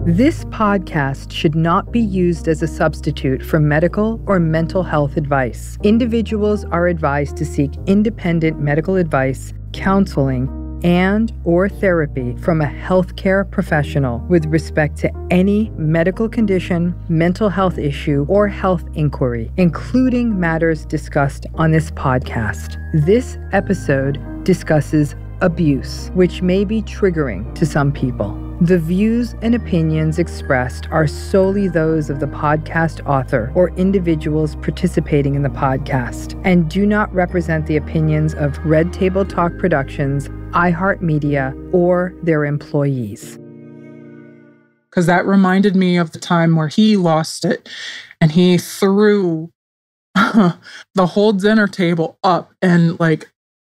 This podcast should not be used as a substitute for medical or mental health advice. Individuals are advised to seek independent medical advice, counseling, and/or therapy from a healthcare professional with respect to any medical condition, mental health issue, or health inquiry, including matters discussed on this podcast. This episode discusses abuse, which may be triggering to some people. The views and opinions expressed are solely those of the podcast author or individuals participating in the podcast and do not represent the opinions of Red Table Talk Productions, iHeartRadio, or their employees. Because that reminded me of the time where he lost it and he threw the whole dinner table up and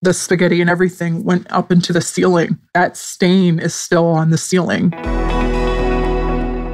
the spaghetti and everything went up into the ceiling. That stain is still on the ceiling.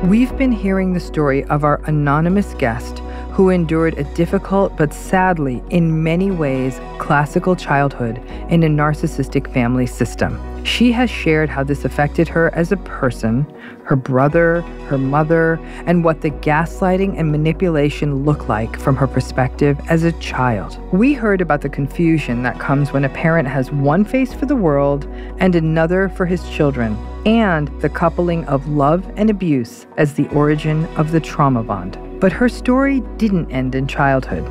We've been hearing the story of our anonymous guest who endured a difficult but sadly, in many ways, classical childhood in a narcissistic family system. She has shared how this affected her as a person, her brother, her mother, and what the gaslighting and manipulation look like from her perspective as a child. We heard about the confusion that comes when a parent has one face for the world and another for his children, and the coupling of love and abuse as the origin of the trauma bond. But her story didn't end in childhood.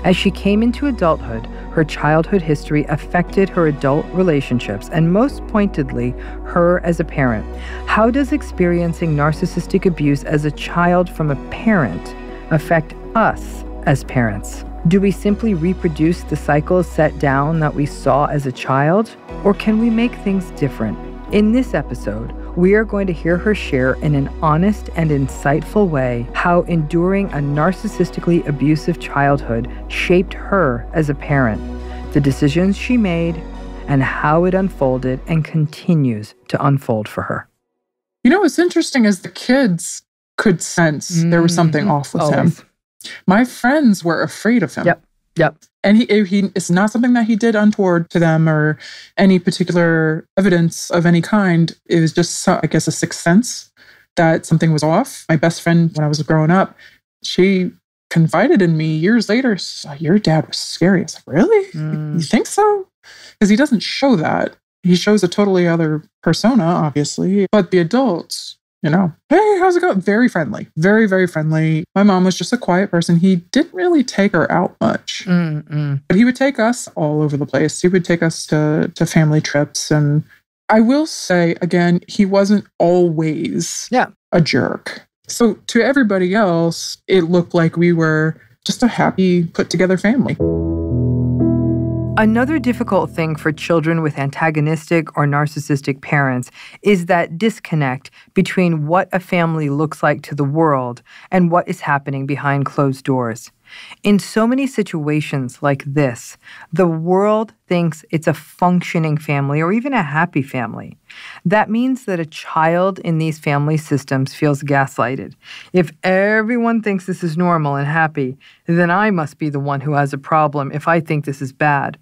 As she came into adulthood, her childhood history affected her adult relationships and most pointedly, her as a parent. How does experiencing narcissistic abuse as a child from a parent affect us as parents? Do we simply reproduce the cycles set down that we saw as a child, or can we make things different? In this episode, we are going to hear her share in an honest and insightful way how enduring a narcissistically abusive childhood shaped her as a parent, the decisions she made, and how it unfolded and continues to unfold for her. You know, what's interesting is the kids could sense there was something off with him. My friends were afraid of him. Yep. And he it's not something that he did untoward to them or any particular evidence of any kind. It was just, I guess, a sixth sense that something was off. My best friend, when I was growing up, she confided in me years later, your dad was scary. I was like, really? You think so? Because he doesn't show that. He shows a totally other persona, obviously. But the adults, hey, how's it going? Very friendly. Very, very friendly. My mom was just a quiet person. He didn't really take her out much. But he would take us all over the place. He would take us to family trips. And I will say, again, he wasn't always a jerk. So to everybody else, it looked like we were just a happy, put-together family. Another difficult thing for children with antagonistic or narcissistic parents is that disconnect between what a family looks like to the world and what is happening behind closed doors. In so many situations like this, the world thinks it's a functioning family or even a happy family. That means that a child in these family systems feels gaslighted. If everyone thinks this is normal and happy, then I must be the one who has a problem if I think this is bad.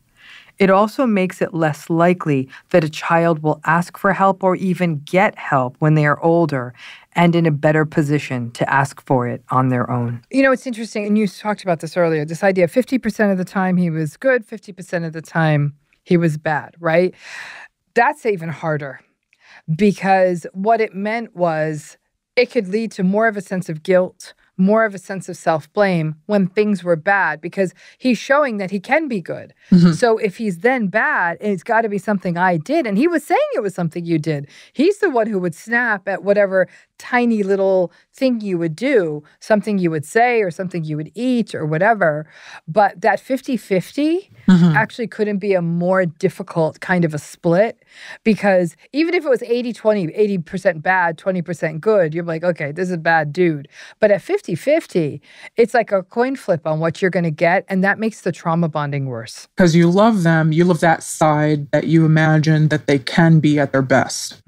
It also makes it less likely that a child will ask for help or even get help when they are older and in a better position to ask for it on their own. It's interesting, and you talked about this earlier, this idea of 50% of the time he was good, 50% of the time he was bad, right? That's even harder because what it meant was it could lead to more of a sense of guilt, more of a sense of self-blame when things were bad because he's showing that he can be good. So if he's then bad, it's got to be something I did. And he was saying it was something you did. He's the one who would snap at whatever tiny little thing you would do, something you would say or something you would eat or whatever. But that 50-50 actually couldn't be a more difficult kind of a split because even if it was 80-20, 80% bad, 20% good, you're like, okay, this is a bad dude. But at 50-50, it's like a coin flip on what you're going to get. And that makes the trauma bonding worse. Because you love them. You love that side that you imagine that they can be at their best.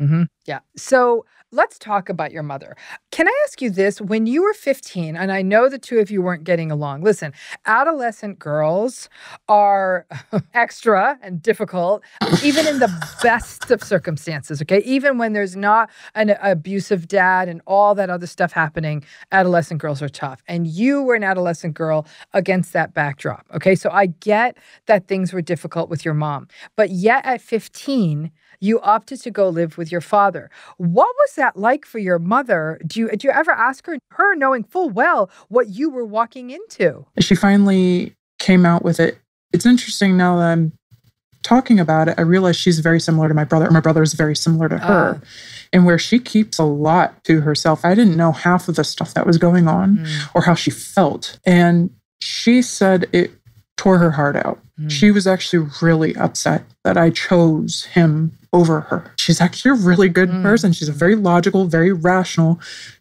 Yeah. So let's talk about your mother. Can I ask you this? When you were 15, and I know the two of you weren't getting along. Listen, adolescent girls are extra and difficult, even in the best of circumstances, okay? Even when there's not an abusive dad and all that other stuff happening, adolescent girls are tough. And you were an adolescent girl against that backdrop, okay? So I get that things were difficult with your mom. But yet at 15, you opted to go live with your father. What was that like for your mother? Do you ever ask her knowing full well what you were walking into? She finally came out with it. It's interesting now that I'm talking about it, I realize she's very similar to my brother. My brother is very similar to her. And where she keeps a lot to herself. I didn't know half of the stuff that was going on or how she felt. And she said it tore her heart out. She was actually really upset that I chose him over her. She's actually a really good person. She's a very logical, very rational.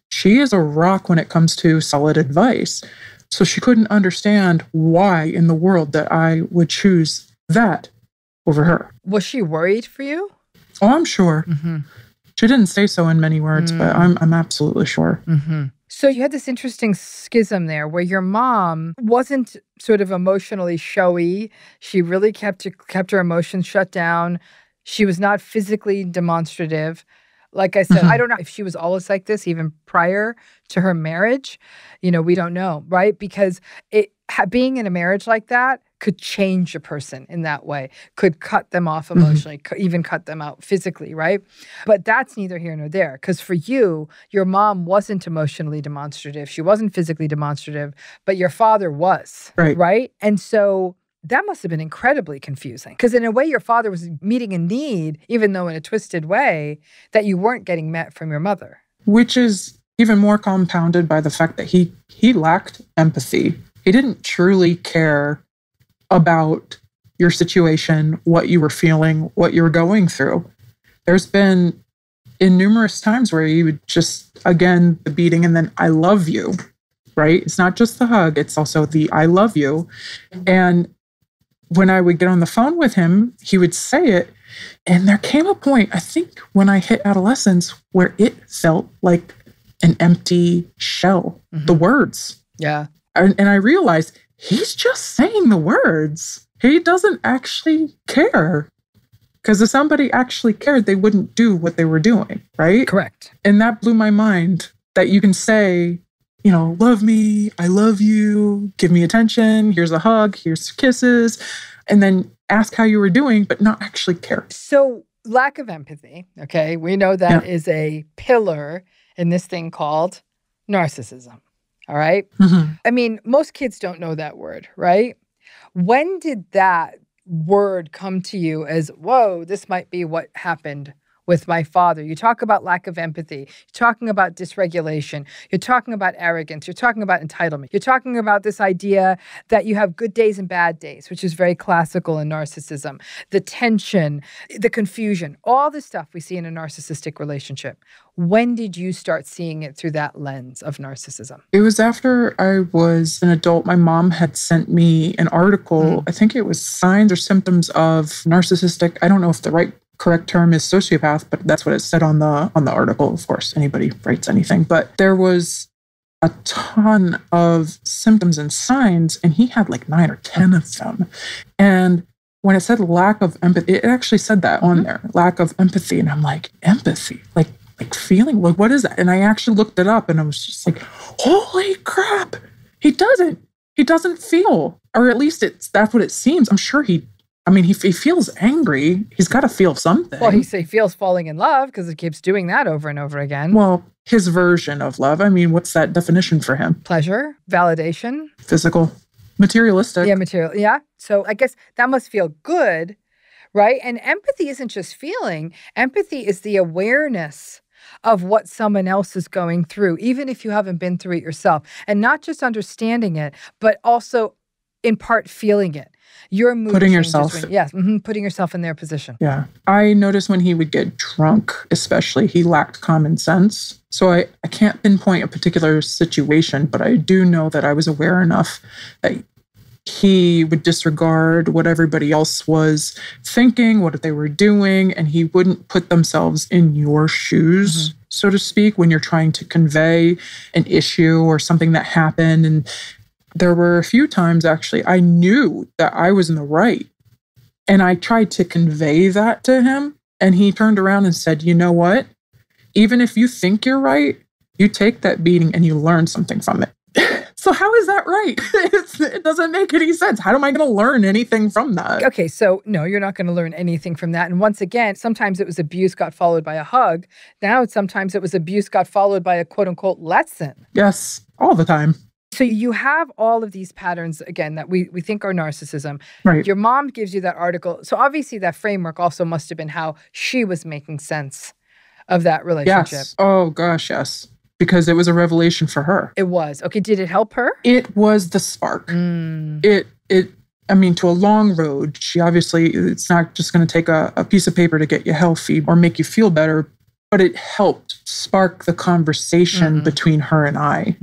She is a rock when it comes to solid advice. So she couldn't understand why in the world that I would choose that over her. Was she worried for you? Oh, I'm sure. She didn't say so in many words, but I'm absolutely sure. So you had this interesting schism there where your mom wasn't sort of emotionally showy. She really kept her emotions shut down. She was not physically demonstrative. Like I said, I don't know if she was always like this, even prior to her marriage. We don't know, right? Because being in a marriage like that could change a person in that way, could cut them off emotionally, could even cut them out physically, right? But that's neither here nor there. Because for you, your mom wasn't emotionally demonstrative. She wasn't physically demonstrative, but your father was, right? And so that must have been incredibly confusing. Because in a way, your father was meeting a need, even though in a twisted way, that you weren't getting met from your mother. Which is even more compounded by the fact that he lacked empathy. He didn't truly care about your situation, what you were feeling, what you were going through. There's been numerous times where you would just, again, the beating and then I love you, right? It's not just the hug, it's also the I love you. And when I would get on the phone with him, he would say it. And there came a point, I think, when I hit adolescence where it felt like an empty shell, the words. Yeah. And I realized he's just saying the words. He doesn't actually care. Because if somebody actually cared, they wouldn't do what they were doing, right? Correct. And that blew my mind that you can say, love me, I love you, give me attention, here's a hug, here's kisses, and then ask how you were doing, but not actually care. So lack of empathy, okay? We know that is a pillar in this thing called narcissism. All right. I mean, most kids don't know that word, right? When did that word come to you as, whoa, this might be what happened with my father? You talk about lack of empathy. You're talking about dysregulation. You're talking about arrogance. You're talking about entitlement. You're talking about this idea that you have good days and bad days, which is very classical in narcissism. The tension, the confusion, all the stuff we see in a narcissistic relationship. When did you start seeing it through that lens of narcissism? It was after I was an adult. My mom had sent me an article. I think it was signs or symptoms of narcissistic. I don't know if the correct term is sociopath, but that's what it said on the article. Of course, anybody writes anything. But there was a ton of symptoms and signs, and he had like 9 or 10 of them. And when it said lack of empathy, it actually said that on there, lack of empathy. And I'm like, empathy? Like feeling? Like, what is that? And I actually looked it up and I was just like, holy crap. He doesn't feel, or at least that's what it seems. I'm sure he feels angry. He's got to feel something. Well, he feels falling in love because he keeps doing that over and over again. Well, his version of love. I mean, what's that definition for him? Pleasure, validation. Physical, materialistic. Yeah, material. Yeah. So I guess that must feel good, right? And empathy isn't just feeling. Empathy is the awareness of what someone else is going through, even if you haven't been through it yourself. And not just understanding it, but also in part feeling it. Your mood putting changes yourself. Putting yourself in their position. Yeah. I noticed when he would get drunk, especially, he lacked common sense. So I can't pinpoint a particular situation, but I do know that I was aware enough that he would disregard what everybody else was thinking, what they were doing, and he wouldn't put themselves in your shoes. so to speak, when you're trying to convey an issue or something that happened. And there were a few times, actually, I knew that I was in the right. And I tried to convey that to him. And he turned around and said, you know what? Even if you think you're right, you take that beating and you learn something from it. So how is that right? It doesn't make any sense. How am I going to learn anything from that? Okay, so no, you're not going to learn anything from that. And once again, sometimes it was abuse got followed by a hug. Now sometimes it was abuse got followed by a quote unquote lesson. Yes, all the time. So you have all of these patterns, again, that we think are narcissism. Right. Your mom gives you that article. So obviously that framework also must have been how she was making sense of that relationship. Yes. Oh, gosh, yes. Because it was a revelation for her. It was. Okay, did it help her? It was the spark. I mean, to a long road, she obviously, it's not just going to take a piece of paper to get you healthy or make you feel better, but it helped spark the conversation between her and I.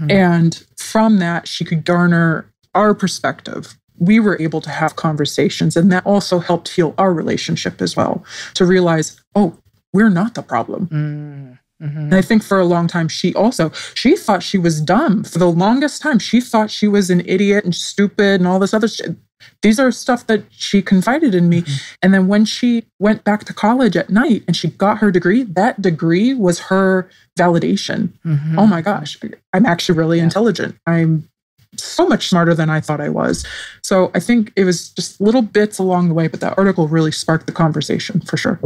And from that, she could garner our perspective. We were able to have conversations, and that also helped heal our relationship as well, to realize, oh, we're not the problem. And I think for a long time, she thought she was dumb. For the longest time, she thought she was an idiot and stupid and all this other shit. These are stuff that she confided in me. And then when she went back to college at night and she got her degree, that degree was her validation. Oh my gosh, I'm actually really intelligent. I'm so much smarter than I thought I was. So I think it was just little bits along the way, but that article really sparked the conversation for sure.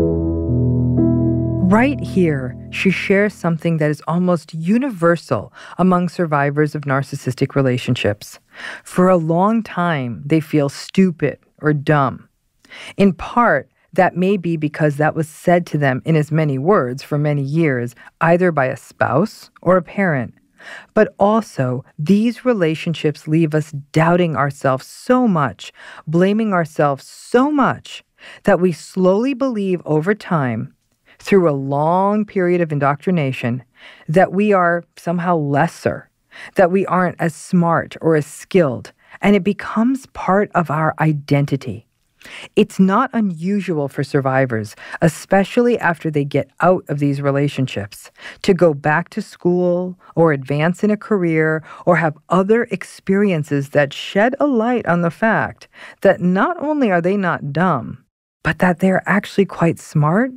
Right here, she shares something that is almost universal among survivors of narcissistic relationships. For a long time, they feel stupid or dumb. In part, that may be because that was said to them in as many words for many years, either by a spouse or a parent. But also, these relationships leave us doubting ourselves so much, blaming ourselves so much, that we slowly believe over time, through a long period of indoctrination, that we are somehow lesser, that we aren't as smart or as skilled, and it becomes part of our identity. It's not unusual for survivors, especially after they get out of these relationships, to go back to school or advance in a career or have other experiences that shed a light on the fact that not only are they not dumb, but that they're actually quite smart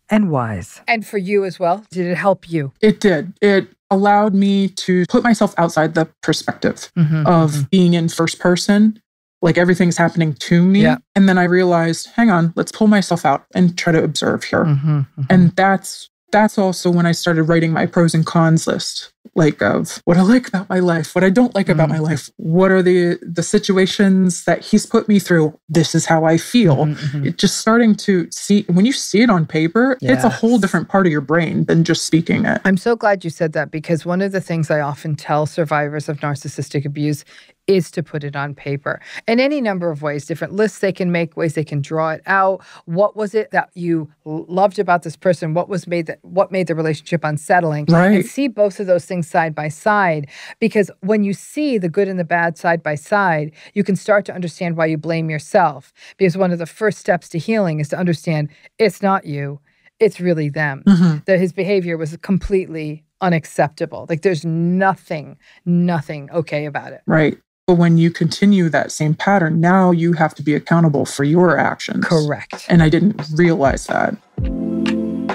and wise. And for you as well? Did it help you? It did. It allowed me to put myself outside the perspective of being in first person, like everything's happening to me. Yeah. And then I realized, hang on, let's pull myself out and try to observe here. And that's also when I started writing my pros and cons list, like of what I like about my life, what I don't like about my life, what are the situations that he's put me through. This is how I feel. It's just starting to see, when you see it on paper, it's a whole different part of your brain than just speaking it. I'm so glad you said that, because one of the things I often tell survivors of narcissistic abuse is to put it on paper in any number of ways, different lists they can make, ways they can draw it out. What was it that you loved about this person? What made the relationship unsettling? Right. And see both of those things side by side, because when you see the good and the bad side by side, you can start to understand why you blame yourself. Because one of the first steps to healing is to understand it's not you, it's really them. That his behavior was completely unacceptable. Like there's nothing okay about it. Right. But when you continue that same pattern, now you have to be accountable for your actions. Correct. And I didn't realize that.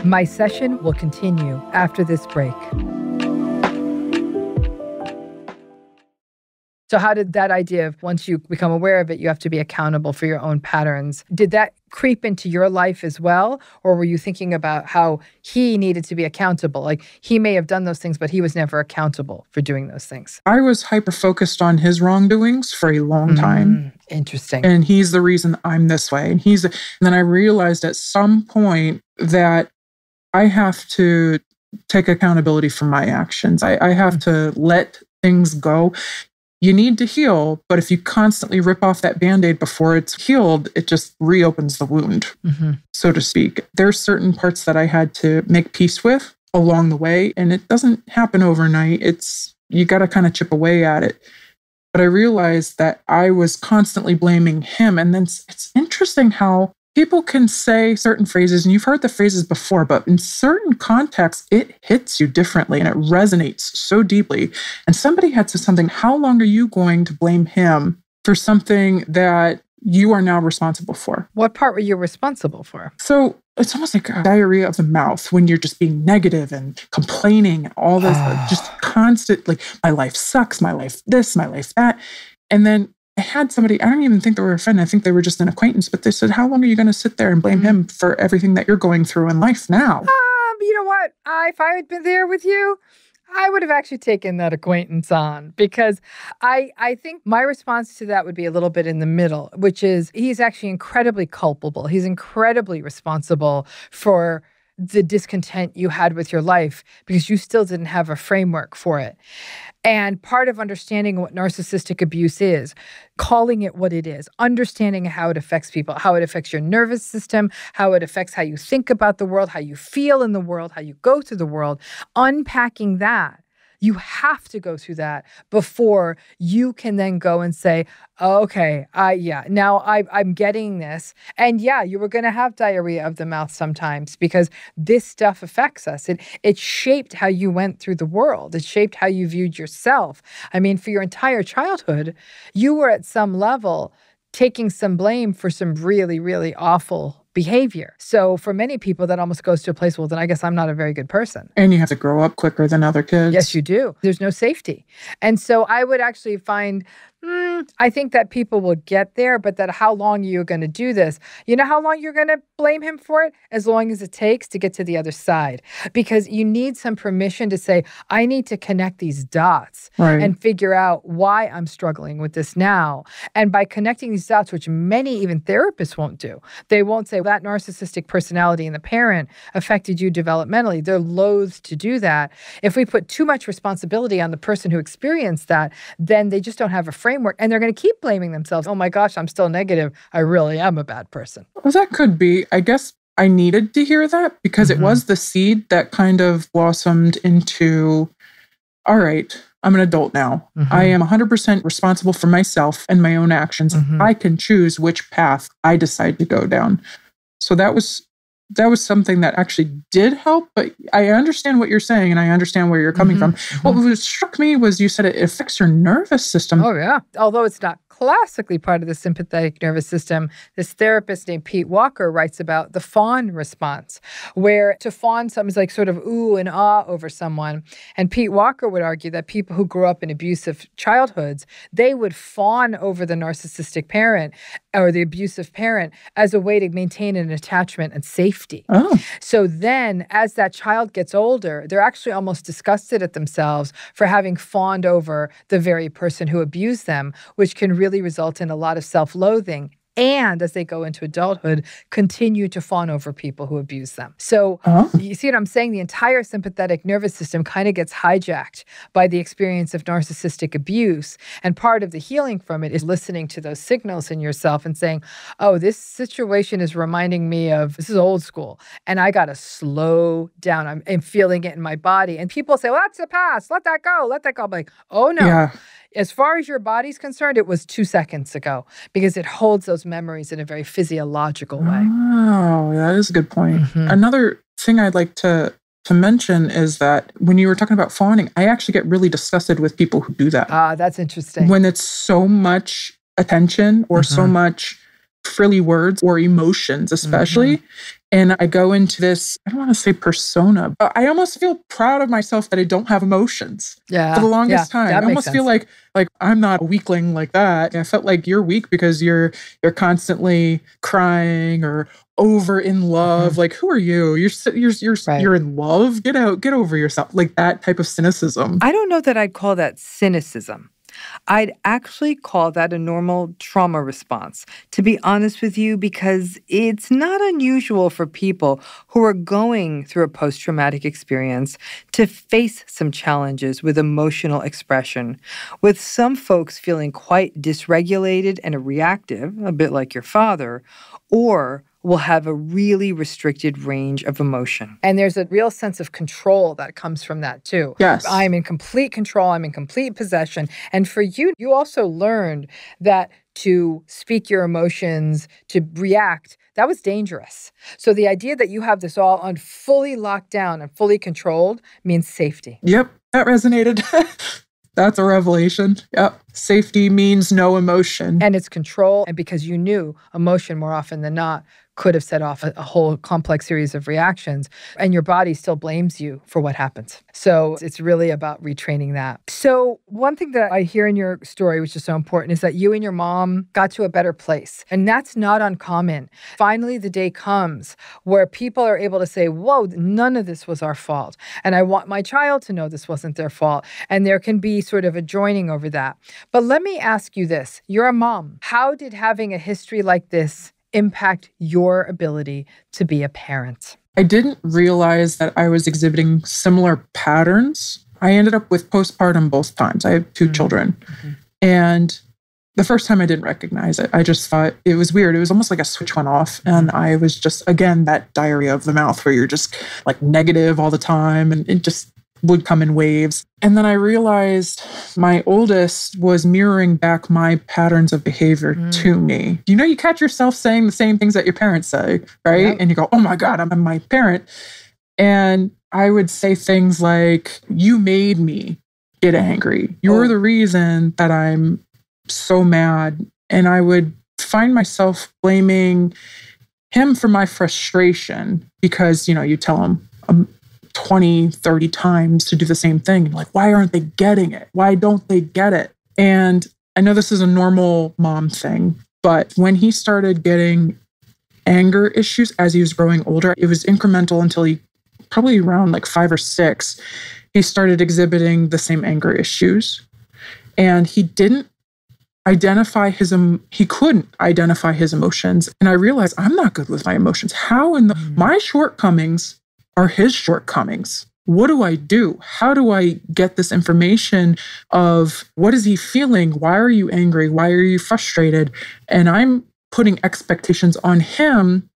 My session will continue after this break. So how did that idea of once you become aware of it, you have to be accountable for your own patterns, did that creep into your life as well? Or were you thinking about how he needed to be accountable? Like he may have done those things, but he was never accountable for doing those things. I was hyper-focused on his wrongdoings for a long time. Interesting. And he's the reason I'm this way. And then I realized at some point that I have to take accountability for my actions. I have to let things go. You need to heal, but if you constantly rip off that Band-Aid before it's healed, it just reopens the wound, so to speak. There's certain parts that I had to make peace with along the way, and it doesn't happen overnight. You got to kind of chip away at it. But I realized that I was constantly blaming him. And then it's interesting how people can say certain phrases, and you've heard the phrases before, but in certain contexts, it hits you differently and it resonates so deeply. And somebody had said something, how long are you going to blame him for something that you are now responsible for? What part were you responsible for? So it's almost like a diarrhea of the mouth when you're just being negative and complaining and all this, just constant, like, my life sucks, my life this, my life that. And then I had somebody, I don't even think they were a friend, I think they were just an acquaintance, but they said, how long are you going to sit there and blame him for everything that you're going through in life now? You know what? If I had been there with you, I would have actually taken that acquaintance on, because I think my response to that would be a little bit in the middle, which is he's actually incredibly culpable. He's incredibly responsible for the discontent you had with your life because you still didn't have a framework for it. And part of understanding what narcissistic abuse is, calling it what it is, understanding how it affects people, how it affects your nervous system, how it affects how you think about the world, how you feel in the world, how you go through the world, unpacking that. You have to go through that before you can then go and say, okay, now I'm getting this. And yeah, you were going to have diarrhea of the mouth sometimes because this stuff affects us. It shaped how you went through the world. It shaped how you viewed yourself. I mean, for your entire childhood, you were at some level taking some blame for some really, really awful behavior. So for many people, that almost goes to a place, well, then I guess I'm not a very good person. And you have to grow up quicker than other kids. Yes, you do. There's no safety. And so I would actually find, I think that people will get there, but that how long you're going to do this. You know how long you're going to blame him for it? As long as it takes to get to the other side. Because you need some permission to say, I need to connect these dots and figure out why I'm struggling with this now. And by connecting these dots, which many even therapists won't do, they won't say that narcissistic personality in the parent affected you developmentally. They're loath to do that. If we put too much responsibility on the person who experienced that, then they just don't have a framework, and they're going to keep blaming themselves. Oh my gosh, I'm still negative. I really am a bad person. Well, that could be. I guess I needed to hear that because it was the seed that kind of blossomed into, all right, I'm an adult now. I am 100% responsible for myself and my own actions. I can choose which path I decide to go down. So that was something that actually did help, but I understand what you're saying and I understand where you're coming from. What struck me was you said it affects your nervous system. Oh, yeah. Although it's not classically part of the sympathetic nervous system, this therapist named Pete Walker writes about the fawn response, where to fawn something's like sort of ooh and ah over someone. And Pete Walker would argue that people who grew up in abusive childhoods, they would fawn over the narcissistic parent or the abusive parent as a way to maintain an attachment and safety. So then as that child gets older, they're actually almost disgusted at themselves for having fawned over the very person who abused them, which can really result in a lot of self-loathing. And as they go into adulthood, continue to fawn over people who abuse them. So you see what I'm saying? The entire sympathetic nervous system kind of gets hijacked by the experience of narcissistic abuse. And part of the healing from it is listening to those signals in yourself and saying, oh, this situation is reminding me of, this is old school, and I got to slow down. I'm feeling it in my body. And people say, well, that's the past. Let that go. Let that go. I'm like, oh, no. Yeah. As far as your body's concerned, it was 2 seconds ago because it holds those memories in a very physiological way. Oh, that is a good point. Another thing I'd like to mention is that when you were talking about fawning, I actually get really disgusted with people who do that. That's interesting. When it's so much attention or so much frilly words or emotions, especially. And I go into this, I don't want to say persona, but I almost feel proud of myself that I don't have emotions. Yeah. For the longest time. I almost sense. feel like I'm not a weakling like that. I felt like you're weak because you're constantly crying or over in love. Like, who are you? You're in love. Get over yourself. Like that type of cynicism. I don't know that I'd call that cynicism. I'd actually call that a normal trauma response, to be honest with you, because it's not unusual for people who are going through a post-traumatic experience to face some challenges with emotional expression, with some folks feeling quite dysregulated and reactive, a bit like your father, or will have a really restricted range of emotion. And there's a real sense of control that comes from that too. Yes. I'm in complete control. I'm in complete possession. And for you, you also learned that to speak your emotions, to react, that was dangerous. So the idea that you have this all on fully locked down and fully controlled means safety. Yep, that resonated. That's a revelation. Yep. Safety means no emotion. And it's control. And because you knew emotion more often than not could have set off a whole complex series of reactions, and your body still blames you for what happens. So it's really about retraining that. So one thing that I hear in your story, which is so important, is that you and your mom got to a better place. And that's not uncommon. Finally, the day comes where people are able to say, whoa, none of this was our fault. And I want my child to know this wasn't their fault. And there can be sort of a joining over that. But let me ask you this. You're a mom. How did having a history like this impact your ability to be a parent? I didn't realize that I was exhibiting similar patterns. I ended up with postpartum both times. I have two children. And the first time I didn't recognize it. I just thought it was weird. It was almost like a switch went off. And I was just, again, that diarrhea of the mouth where you're just like negative all the time. And it just would come in waves. And then I realized my oldest was mirroring back my patterns of behavior to me. You know, you catch yourself saying the same things that your parents say, right? Yep. And you go, oh my God, I'm my parent. And I would say things like, you made me get angry. You're the reason that I'm so mad. And I would find myself blaming him for my frustration because, you know, you tell him, 20, 30 times to do the same thing. Like, why aren't they getting it? Why don't they get it? And I know this is a normal mom thing, but when he started getting anger issues as he was growing older, it was incremental until he probably around like 5 or 6, he started exhibiting the same anger issues. And he didn't identify he couldn't identify his emotions. And I realized I'm not good with my emotions. How in my shortcomings are his shortcomings? What do I do? How do I get this information of what is he feeling? Why are you angry? Why are you frustrated? And I'm putting expectations on him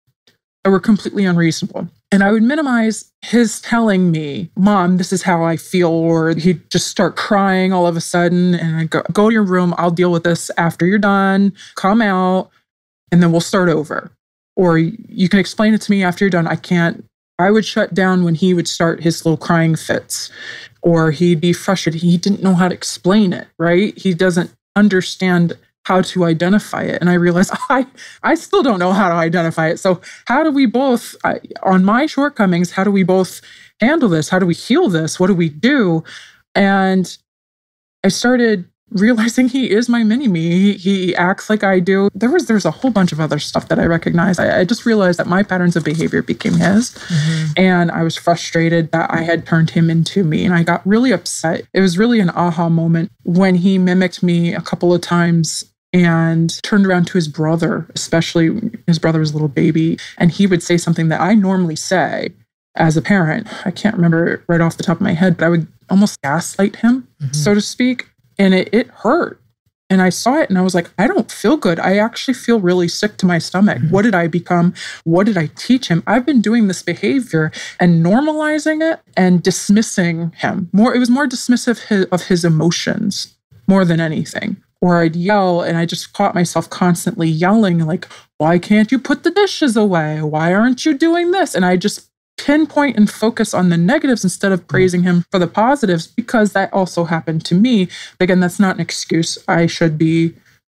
that were completely unreasonable. And I would minimize his telling me, Mom, this is how I feel. Or he'd just start crying all of a sudden. And I'd go to your room. I'll deal with this after you're done. Come out. And then we'll start over. Or you can explain it to me after you're done. I would shut down when he would start his little crying fits, or he'd be frustrated. He didn't know how to explain it, right? He doesn't understand how to identify it. And I realized I still don't know how to identify it. So how do we both, on my shortcomings, how do we both handle this? How do we heal this? What do we do? And I started realizing he is my mini-me. He acts like I do. There's a whole bunch of other stuff that I recognized. I just realized that my patterns of behavior became his. And I was frustrated that I had turned him into me. And I got really upset. It was really an aha moment when he mimicked me a couple of times and turned around to his brother, especially his brother was a little baby. And he would say something that I normally say as a parent. I can't remember it right off the top of my head, but I would almost gaslight him, so to speak. And it hurt. And I saw it and I was like, I don't feel good. I actually feel really sick to my stomach. What did I become? What did I teach him? I've been doing this behavior and normalizing it and dismissing him. It was more dismissive of his emotions more than anything. Or I'd yell and I just caught myself constantly yelling like, why can't you put the dishes away? Why aren't you doing this? And I just pinpoint and focus on the negatives instead of praising him for the positives, because that also happened to me. But again, that's not an excuse. I should be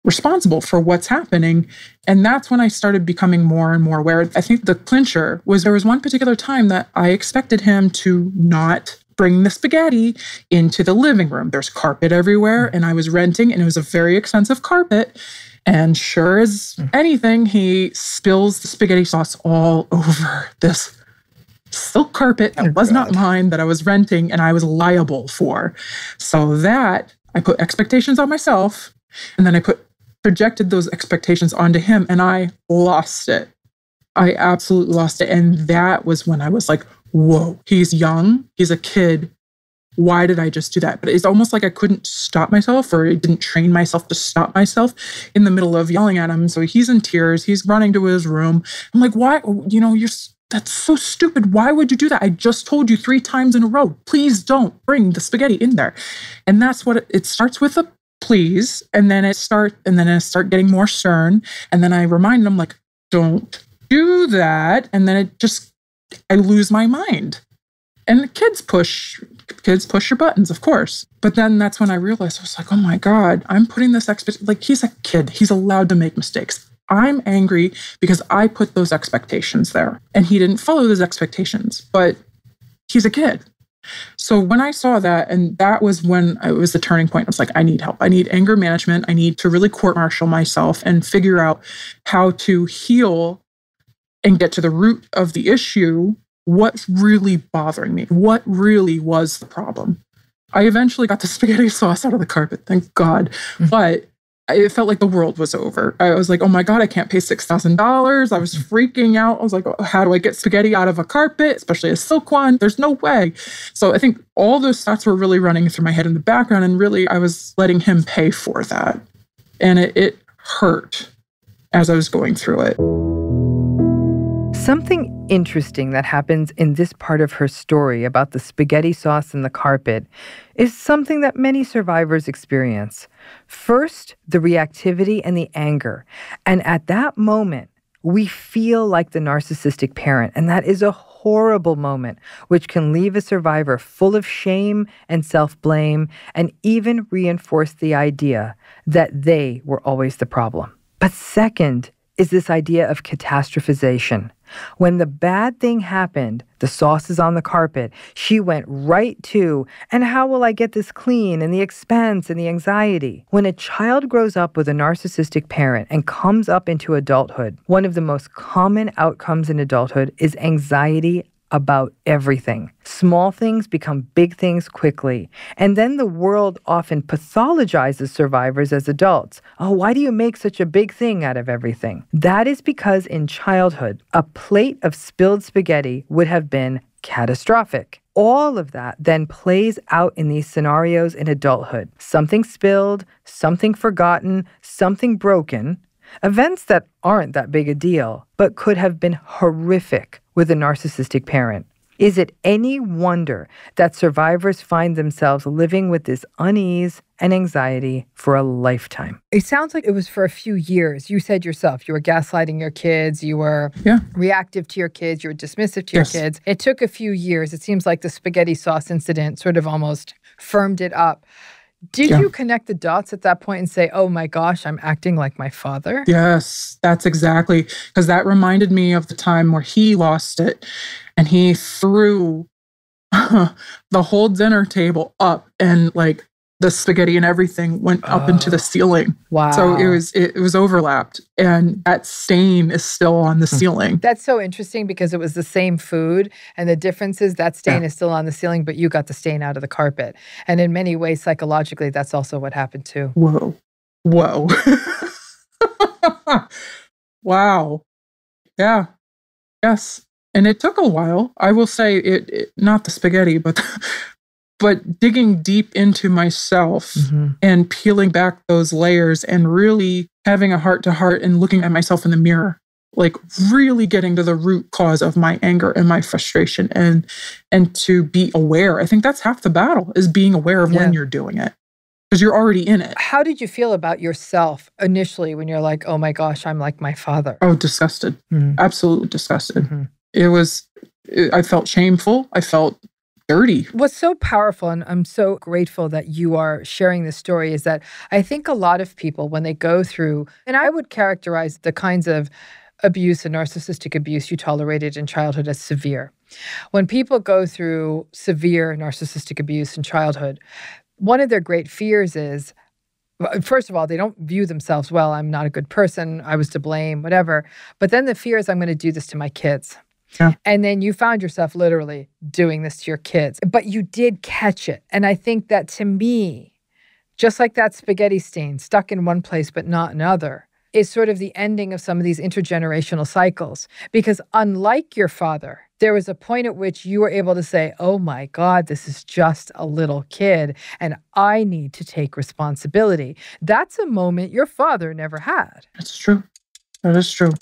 responsible for what's happening. And that's when I started becoming more and more aware. I think the clincher was there was one particular time that I expected him to not bring the spaghetti into the living room. There's carpet everywhere and I was renting and it was a very expensive carpet. And sure as anything, he spills the spaghetti sauce all over this silk carpet that was not mine, that I was renting and I was liable for. So that I put expectations on myself and then I projected those expectations onto him and I lost it. I absolutely lost it. And that was when I was like, whoa, he's young. He's a kid. Why did I just do that? But it's almost like I couldn't stop myself, or I didn't train myself to stop myself in the middle of yelling at him. So he's in tears. He's running to his room. I'm like, why? That's so stupid. Why would you do that? I just told you 3 times in a row, please don't bring the spaghetti in there. And that's what it starts with, a please. And then I start getting more stern. And then I remind them, like, don't do that. And then I lose my mind. And the kids push your buttons, of course. But then that's when I realized, I was like, oh my God, I'm putting this like, he's a kid. He's allowed to make mistakes. I'm angry because I put those expectations there. And he didn't follow those expectations, but he's a kid. So when I saw that, and that was when it was the turning point, I was like, I need help. I need anger management. I need to really court-martial myself and figure out how to heal and get to the root of the issue. What's really bothering me? What really was the problem? I eventually got the spaghetti sauce out of the carpet, thank God. But it felt like the world was over. I was like, oh my God, I can't pay $6,000. I was freaking out. I was like, how do I get spaghetti out of a carpet, especially a silk one? There's no way. So I think all those thoughts were really running through my head in the background. And really, I was letting him pay for that. And it hurt as I was going through it. Something interesting that happens in this part of her story about the spaghetti sauce and the carpet is something that many survivors experience. First, the reactivity and the anger. And at that moment, we feel like the narcissistic parent. And that is a horrible moment, which can leave a survivor full of shame and self-blame and even reinforce the idea that they were always the problem. But second is this idea of catastrophization. When the bad thing happened, the sauce is on the carpet, she went right to, and how will I get this clean, and the expense and the anxiety. When a child grows up with a narcissistic parent and comes up into adulthood, one of the most common outcomes in adulthood is anxiety about everything. Small things become big things quickly. And then the world often pathologizes survivors as adults. Oh, why do you make such a big thing out of everything? That is because in childhood, a plate of spilled spaghetti would have been catastrophic. All of that then plays out in these scenarios in adulthood. Something spilled, something forgotten, something broken. Events that aren't that big a deal, but could have been horrific with a narcissistic parent. Is it any wonder that survivors find themselves living with this unease and anxiety for a lifetime? It sounds like it was for a few years. You said yourself, you were gaslighting your kids, you were reactive to your kids, you were dismissive to your kids. It took a few years. It seems like the spaghetti sauce incident sort of almost firmed it up. Did you connect the dots at that point and say, oh my gosh, I'm acting like my father? Yes, that's exactly. Because that reminded me of the time where he lost it and he threw the whole dinner table up and like the spaghetti and everything went up into the ceiling. Wow. So it was overlapped and that stain is still on the ceiling. That's so interesting because it was the same food and the difference is that stain is still on the ceiling, but you got the stain out of the carpet. And in many ways, psychologically, that's also what happened too. Whoa. Wow. Yeah. Yes. And it took a while. I will say it not the spaghetti, but digging deep into myself and peeling back those layers and really having a heart-to-heart and looking at myself in the mirror, like really getting to the root cause of my anger and my frustration and to be aware. I think that's half the battle is being aware of when you're doing it because you're already in it. How did you feel about yourself initially when you're like, oh my gosh, I'm like my father? Oh, disgusted. Absolutely disgusted. I felt shameful. I felt dirty. What's so powerful, and I'm so grateful that you are sharing this story, is that I think a lot of people, when they go through, and I would characterize the kinds of abuse and narcissistic abuse you tolerated in childhood as severe. When people go through severe narcissistic abuse in childhood, one of their great fears is, first of all, they don't view themselves, well, I'm not a good person, I was to blame, whatever. But then the fear is, I'm going to do this to my kids. Yeah. And then you found yourself literally doing this to your kids. But you did catch it. And I think that to me, just like that spaghetti stain stuck in one place but not another, is sort of the ending of some of these intergenerational cycles. Because unlike your father, there was a point at which you were able to say, oh my God, this is just a little kid and I need to take responsibility. That's a moment your father never had. That's true. That is true.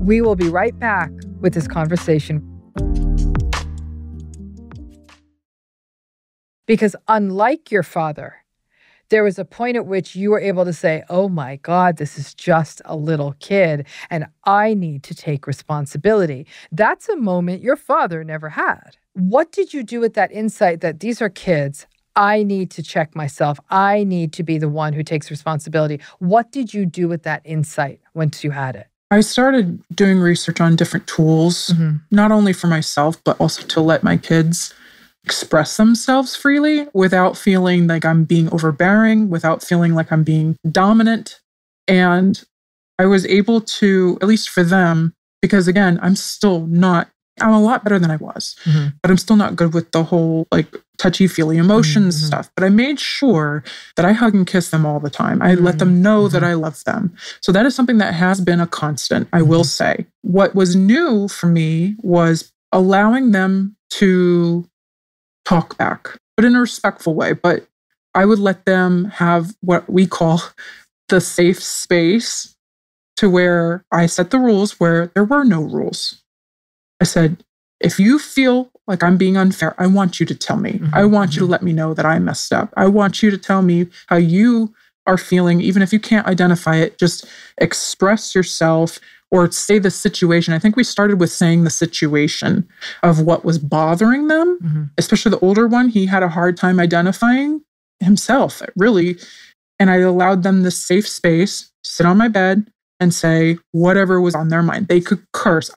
We will be right back with this conversation. Because unlike your father, there was a point at which you were able to say, oh my God, this is just a little kid and I need to take responsibility. That's a moment your father never had. What did you do with that insight that these are kids? I need to check myself. I need to be the one who takes responsibility. What did you do with that insight once you had it? I started doing research on different tools, not only for myself, but also to let my kids express themselves freely without feeling like I'm being overbearing, without feeling like I'm being dominant. And I was able to, at least for them, because again, I'm a lot better than I was, but I'm still not good with the whole like touchy-feely emotions stuff. But I made sure that I hug and kiss them all the time. I let them know that I love them. So that is something that has been a constant, I will say. What was new for me was allowing them to talk back, but in a respectful way. But I would let them have what we call the safe space, to where I set the rules where there were no rules. I said, if you feel like I'm being unfair, I want you to tell me. I want you to let me know that I messed up. I want you to tell me how you are feeling. Even if you can't identify it, just express yourself or say the situation. I think we started with saying the situation of what was bothering them, especially the older one. He had a hard time identifying himself, really. And I allowed them this safe space, sit on my bed and say whatever was on their mind. They could curse.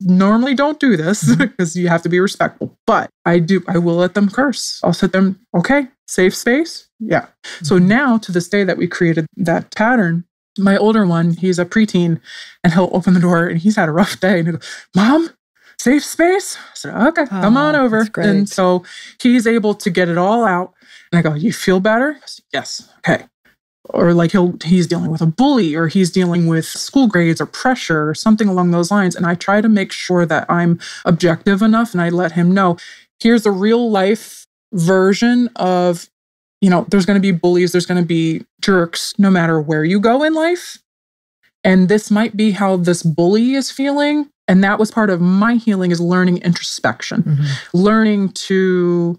Normally don't do this because you have to be respectful, but I will let them curse. I'll set them, okay, safe space. Yeah. So now to this day that we created that pattern, my older one, he's a preteen and he'll open the door and he's had a rough day and he'll go, Mom, safe space? I said, okay, come on over. That's great. And so he's able to get it all out. And I go, you feel better? Said, yes. Okay. Or like he's dealing with a bully, or he's dealing with school grades or pressure or something along those lines. And I try to make sure that I'm objective enough and I let him know, here's a real life version of, there's going to be bullies, there's going to be jerks, no matter where you go in life. And this might be how this bully is feeling. And that was part of my healing, is learning introspection, learning to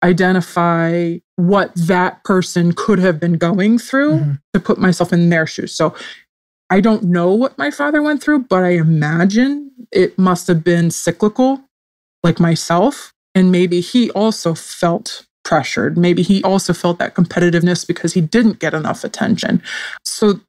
identify what that person could have been going through, to put myself in their shoes. So I don't know what my father went through, but I imagine it must have been cyclical, like myself. And maybe he also felt pressured. Maybe he also felt that competitiveness because he didn't get enough attention. So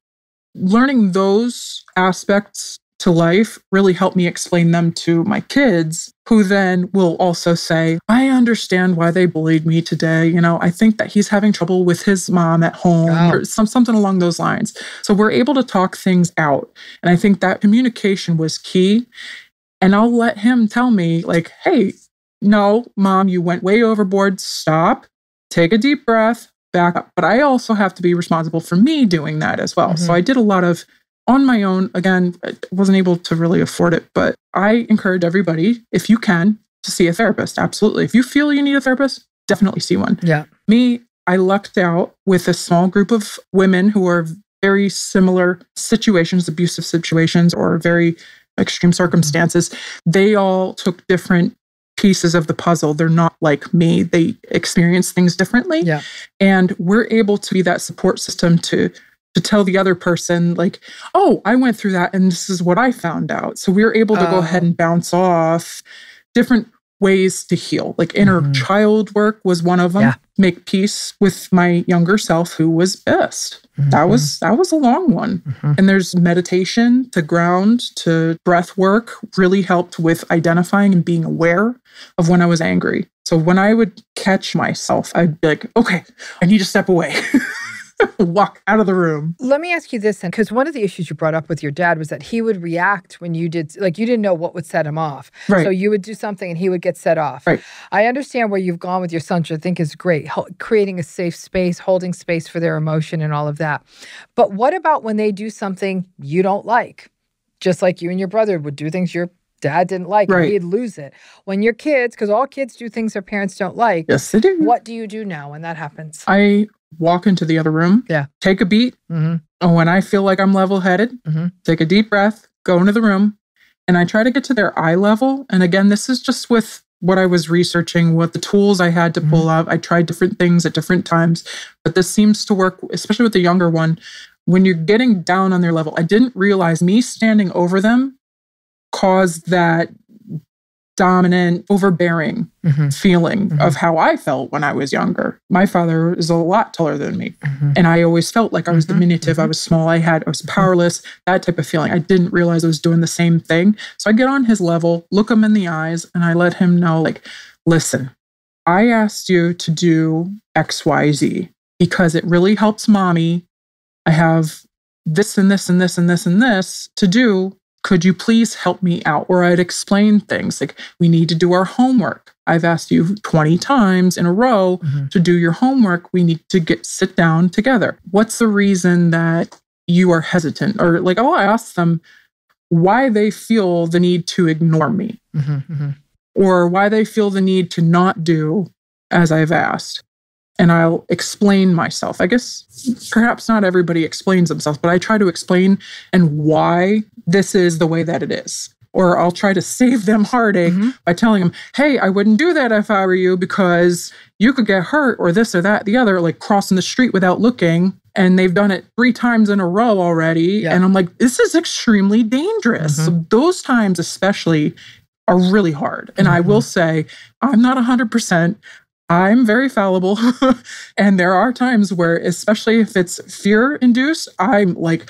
learning those aspects to life really helped me explain them to my kids, who then will also say, I understand why they bullied me today. I think that he's having trouble with his mom at home, or something along those lines. So we're able to talk things out. And I think that communication was key. And I'll let him tell me like, hey, no, Mom, you went way overboard. Stop, take a deep breath, back up. But I also have to be responsible for me doing that as well. So I did a lot of on my own. Again, I wasn't able to really afford it, but I encourage everybody, if you can, to see a therapist. Absolutely. If you feel you need a therapist, definitely see one. Yeah. Me, I lucked out with a small group of women who are very similar situations, abusive situations, or very extreme circumstances. They all took different pieces of the puzzle. They're not like me. They experience things differently. Yeah. And we're able to be that support system to tell the other person like, oh, I went through that and this is what I found out. So we were able to go ahead and bounce off different ways to heal. Like inner child work was one of them. Yeah. Make peace with my younger self who was pissed. That was a long one. And there's meditation to ground, to breath work really helped with identifying and being aware of when I was angry. So when I would catch myself, I'd be like, okay, I need to step away. Walk out of the room. Let me ask you this then, because one of the issues you brought up with your dad was that he would react when you did, like you didn't know what would set him off. Right. So you would do something and he would get set off. Right. I understand where you've gone with your son, which I think is great, creating a safe space, holding space for their emotion and all of that. But what about when they do something you don't like? Just like you and your brother would do things your dad didn't like, right. And he'd lose it. When your kids, because all kids do things their parents don't like. Yes, they do. What do you do now when that happens? I walk into the other room, take a beat. And when I feel like I'm level-headed, take a deep breath, go into the room, and I try to get to their eye level. And again, this is just with what I was researching, what the tools I had to pull up. I tried different things at different times, but this seems to work, especially with the younger one. When you're getting down on their level, I didn't realize me standing over them caused that dominant, overbearing feeling of how I felt when I was younger. My father is a lot taller than me. And I always felt like I was diminutive. I was small. I was powerless, that type of feeling. I didn't realize I was doing the same thing. So I get on his level, look him in the eyes, and I let him know, like, listen, I asked you to do X, Y, Z because it really helps mommy. I have this and this and this and this and this to do. Could you please help me out? Or I'd explain things like, we need to do our homework. I've asked you 20 times in a row to do your homework. We need to sit down together. What's the reason that you are hesitant? Or like, I ask them why they feel the need to ignore me or why they feel the need to not do as I've asked. And I'll explain myself. I guess perhaps not everybody explains themselves, but I try to explain and why this is the way that it is. Or I'll try to save them heartache by telling them, hey, I wouldn't do that if I were you because you could get hurt or this or that, the other, like crossing the street without looking. And they've done it 3 times in a row already. Yeah. And I'm like, this is extremely dangerous. So those times especially are really hard. And I will say, I'm not 100%. I'm very fallible. And there are times where, especially if it's fear-induced, I'm like,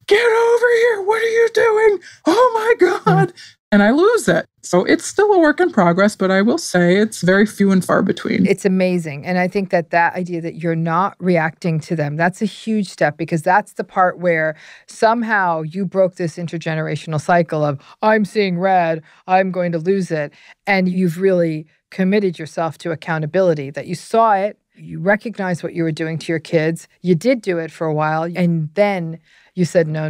get over here. What are you doing? Oh my God. And I lose it. So it's still a work in progress, but I will say it's very few and far between. It's amazing. And I think that idea that you're not reacting to them, that's a huge step because that's the part where somehow you broke this intergenerational cycle of, I'm seeing red, I'm going to lose it. And you've really committed yourself to accountability, that you saw it, you recognized what you were doing to your kids, you did do it for a while, and then you said, no,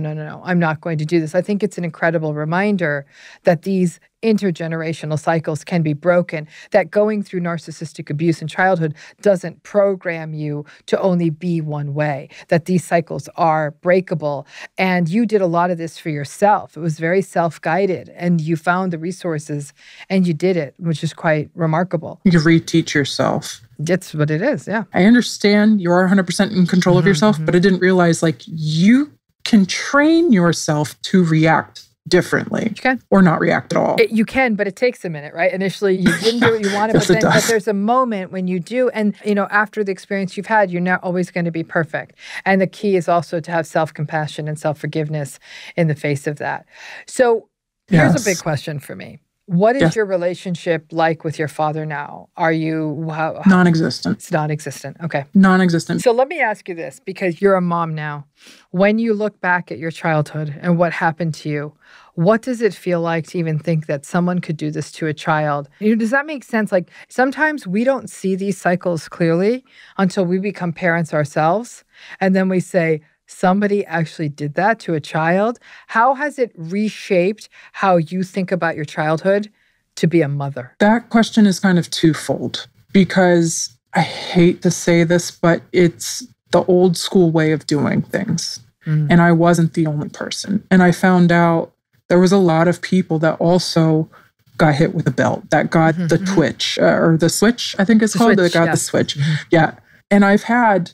I'm not going to do this. I think it's an incredible reminder that these intergenerational cycles can be broken, that going through narcissistic abuse in childhood doesn't program you to only be one way, that these cycles are breakable. And you did a lot of this for yourself. It was very self-guided, and you found the resources and you did it, which is quite remarkable. You reteach yourself. That's what it is, yeah. I understand you are 100% in control of yourself, but I didn't realize, like, you can train yourself to react differently. You can. Or not react at all. You can, but it takes a minute, right? Initially, you didn't do what you wanted, Yes, but there's a moment when you do. And, after the experience you've had, you're not always going to be perfect. And the key is also to have self-compassion and self-forgiveness in the face of that. So here's a big question for me. What is your relationship like with your father now? Are you... Non-existent. It's non-existent. Okay. Non-existent. So let me ask you this, because you're a mom now. When you look back at your childhood and what happened to you, what does it feel like to even think that someone could do this to a child? Does that make sense? Like, sometimes we don't see these cycles clearly until we become parents ourselves. And then we say, somebody actually did that to a child. How has it reshaped how you think about your childhood to be a mother? That question is kind of twofold, because I hate to say this, but it's the old school way of doing things. And I wasn't the only person. And I found out there was a lot of people that also got hit with a belt, that got the twitch, or the switch, I think it's called, that got the switch. Yeah. And I've had...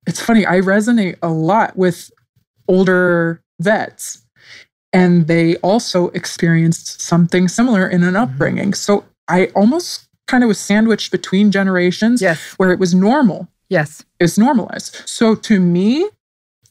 It's funny, I resonate a lot with older vets, and they also experienced something similar in an upbringing. So I almost kind of was sandwiched between generations where it was normal. Yes. It's normalized. So to me,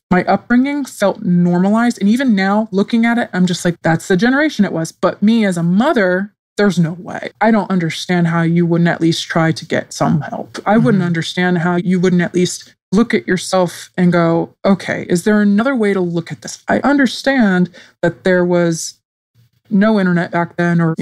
my upbringing felt normalized. And even now, looking at it, I'm just like, that's the generation it was. But me as a mother, there's no way. I don't understand how you wouldn't at least try to get some help. I wouldn't understand how you wouldn't at least look at yourself and go, okay, is there another way to look at this? I understand that there was no internet back then, or,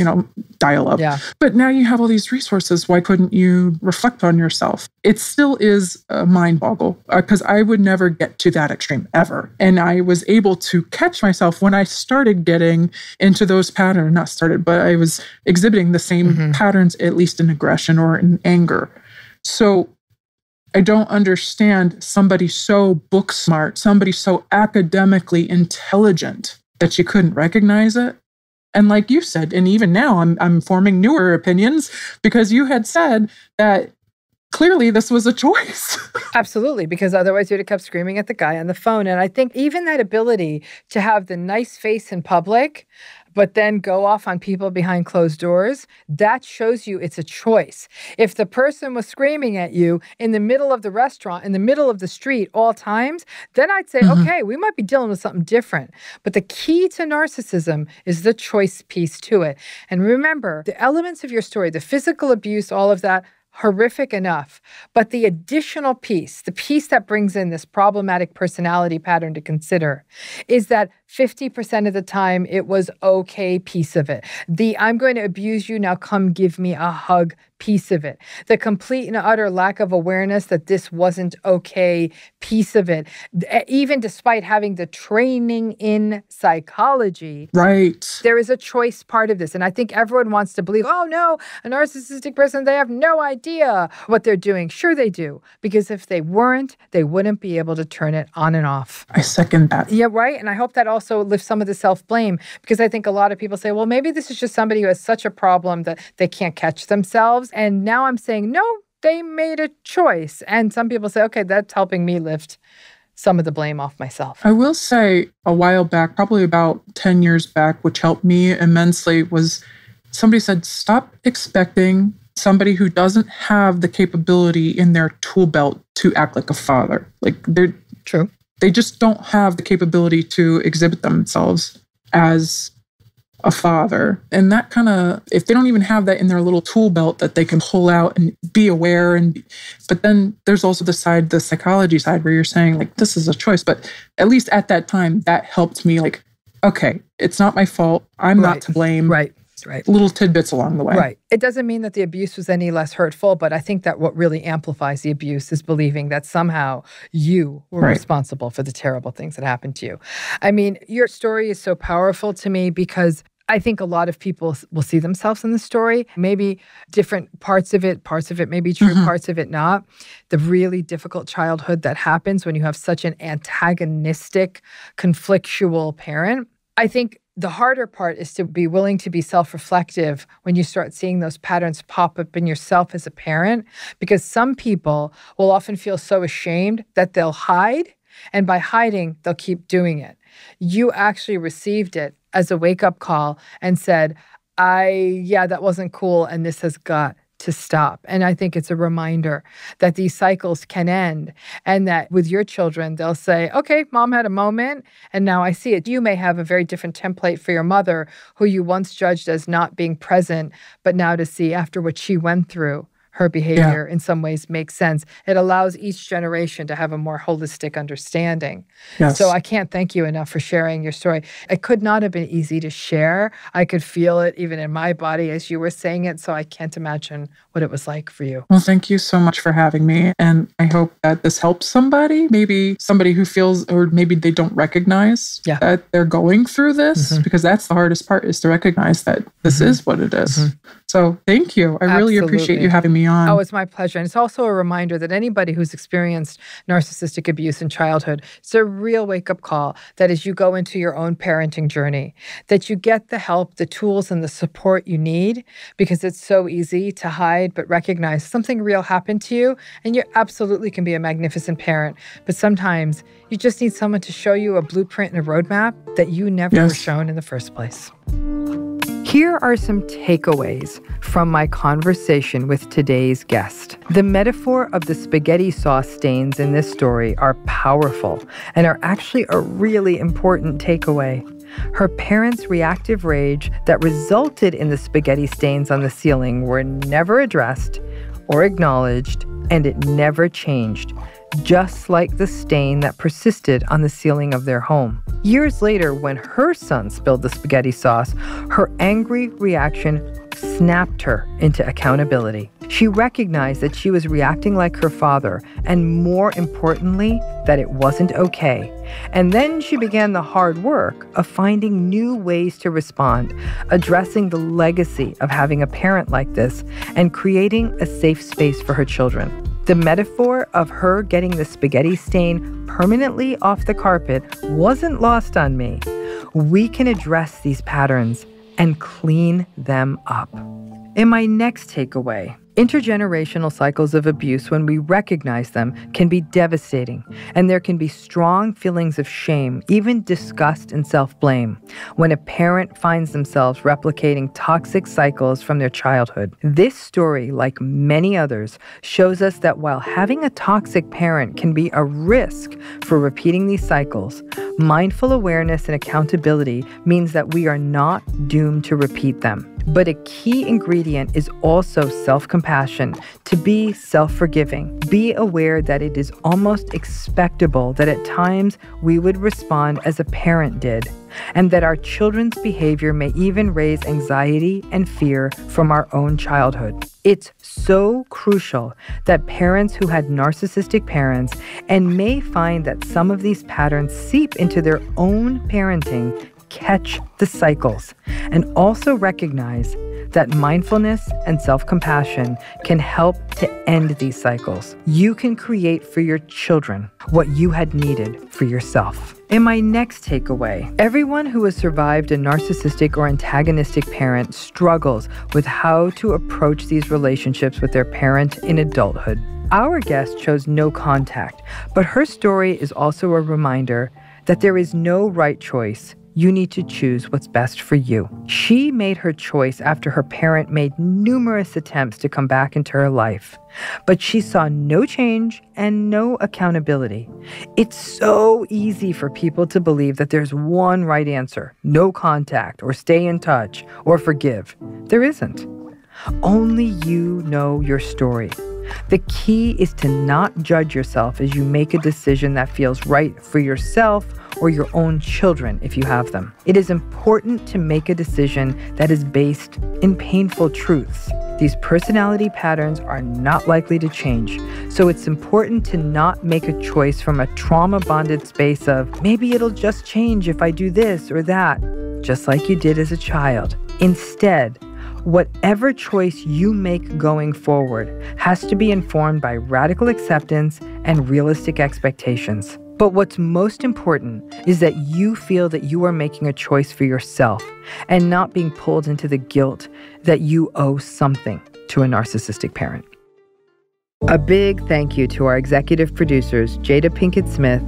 dial-up. Yeah. But now you have all these resources. Why couldn't you reflect on yourself? It still is a mind boggle, because I would never get to that extreme ever. And I was able to catch myself when I started getting into those patterns, not started, but I was exhibiting the same patterns, at least in aggression or in anger. So I don't understand somebody so book smart, somebody so academically intelligent, that you couldn't recognize it. And like you said, and even now I'm forming newer opinions because you had said that clearly this was a choice. Absolutely, because otherwise you'd have kept screaming at the guy on the phone. And I think even that ability to have the nice face in public, but then go off on people behind closed doors, that shows you it's a choice. If the person was screaming at you in the middle of the restaurant, in the middle of the street, all times, then I'd say, okay, we might be dealing with something different. But the key to narcissism is the choice piece to it. And remember, the elements of your story, the physical abuse, all of that, horrific enough. But the additional piece, the piece that brings in this problematic personality pattern to consider, is that 50% of the time it was okay piece of it. The I'm going to abuse you, now come give me a hug piece of it. The complete and utter lack of awareness that this wasn't okay piece of it. Even despite having the training in psychology, right, there is a choice part of this. And I think everyone wants to believe, oh no, a narcissistic person, they have no idea what they're doing. Sure they do. Because if they weren't, they wouldn't be able to turn it on and off. I second that. Yeah, right. And I hope that also lifts some of the self-blame, because I think a lot of people say, well, maybe this is just somebody who has such a problem that they can't catch themselves. And now I'm saying, no, they made a choice. And some people say, okay, that's helping me lift some of the blame off myself. I will say a while back, probably about 10 years back, which helped me immensely, was somebody said, stop expecting somebody who doesn't have the capability in their tool belt to act like a father. Like they're true. They just don't have the capability to exhibit themselves as a father. And that kind of, if they don't even have that in their little tool belt that they can pull out and be aware. But then there's also the side, the psychology side, where you're saying like, this is a choice. But at least at that time, that helped me like, okay, it's not my fault. I'm not to blame. Right. Little tidbits along the way. Right. It doesn't mean that the abuse was any less hurtful, but I think that what really amplifies the abuse is believing that somehow you were responsible for the terrible things that happened to you. I mean, your story is so powerful to me because I think a lot of people will see themselves in the story, maybe different parts of it may be true, parts of it not. The really difficult childhood that happens when you have such an antagonistic, conflictual parent. I think the harder part is to be willing to be self-reflective when you start seeing those patterns pop up in yourself as a parent, because some people will often feel so ashamed that they'll hide, and by hiding, they'll keep doing it. You actually received it as a wake-up call and said, that wasn't cool, and this has got to stop. And I think it's a reminder that these cycles can end, and that with your children, they'll say, okay, mom had a moment and now I see it. You may have a very different template for your mother, who you once judged as not being present, but now to see after what she went through, her behavior in some ways makes sense. It allows each generation to have a more holistic understanding. Yes. So I can't thank you enough for sharing your story. It could not have been easy to share. I could feel it even in my body as you were saying it, so I can't imagine what it was like for you. Well, thank you so much for having me. And I hope that this helps somebody, maybe somebody who feels, or maybe they don't recognize that they're going through this, because that's the hardest part, is to recognize that this is what it is. So thank you. I really appreciate you having me on. Oh, it's my pleasure. And it's also a reminder that anybody who's experienced narcissistic abuse in childhood, it's a real wake-up call that as you go into your own parenting journey, that you get the help, the tools, and the support you need, because it's so easy to hide, but recognize something real happened to you, and you absolutely can be a magnificent parent. But sometimes you just need someone to show you a blueprint and a roadmap that you never were shown in the first place. Here are some takeaways from my conversation with today's guest. The metaphor of the spaghetti sauce stains in this story are powerful and are actually a really important takeaway. Her parents' reactive rage that resulted in the spaghetti stains on the ceiling were never addressed or acknowledged, and it never changed, just like the stain that persisted on the ceiling of their home. Years later, when her son spilled the spaghetti sauce, her angry reaction snapped her into accountability. She recognized that she was reacting like her father, and more importantly, that it wasn't okay. And then she began the hard work of finding new ways to respond, addressing the legacy of having a parent like this, and creating a safe space for her children. The metaphor of her getting the spaghetti stain permanently off the carpet wasn't lost on me. We can address these patterns and clean them up. In my next takeaway, intergenerational cycles of abuse, when we recognize them, can be devastating, and there can be strong feelings of shame, even disgust and self-blame, when a parent finds themselves replicating toxic cycles from their childhood. This story, like many others, shows us that while having a toxic parent can be a risk for repeating these cycles, mindful awareness and accountability means that we are not doomed to repeat them. But a key ingredient is also self-compassion, to be self-forgiving. Be aware that it is almost expectable that at times we would respond as a parent did, and that our children's behavior may even raise anxiety and fear from our own childhood. It's so crucial that parents who had narcissistic parents and may find that some of these patterns seep into their own parenting catch the cycles, and also recognize that mindfulness and self-compassion can help to end these cycles. You can create for your children what you had needed for yourself. In my next takeaway, everyone who has survived a narcissistic or antagonistic parent struggles with how to approach these relationships with their parent in adulthood. Our guest chose no contact, but her story is also a reminder that there is no right choice. You need to choose what's best for you. She made her choice after her parent made numerous attempts to come back into her life, but she saw no change and no accountability. It's so easy for people to believe that there's one right answer: no contact, or stay in touch, or forgive. There isn't. Only you know your story. The key is to not judge yourself as you make a decision that feels right for yourself or your own children if you have them. It is important to make a decision that is based in painful truths. These personality patterns are not likely to change, so it's important to not make a choice from a trauma-bonded space of, maybe it'll just change if I do this or that, just like you did as a child. Instead, whatever choice you make going forward has to be informed by radical acceptance and realistic expectations. But what's most important is that you feel that you are making a choice for yourself and not being pulled into the guilt that you owe something to a narcissistic parent. A big thank you to our executive producers, Jada Pinkett Smith,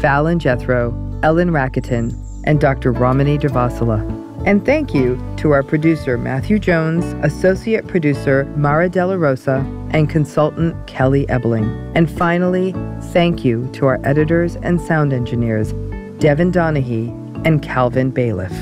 Fallon Jethroe, Ellen Rakieten, and Dr. Ramani Durvasula. And thank you to our producer, Matthew Jones, associate producer, Mara Della Rosa, and consultant, Kelly Ebeling. And finally, thank you to our editors and sound engineers, Devin Donaghy and Calvin Bailiff.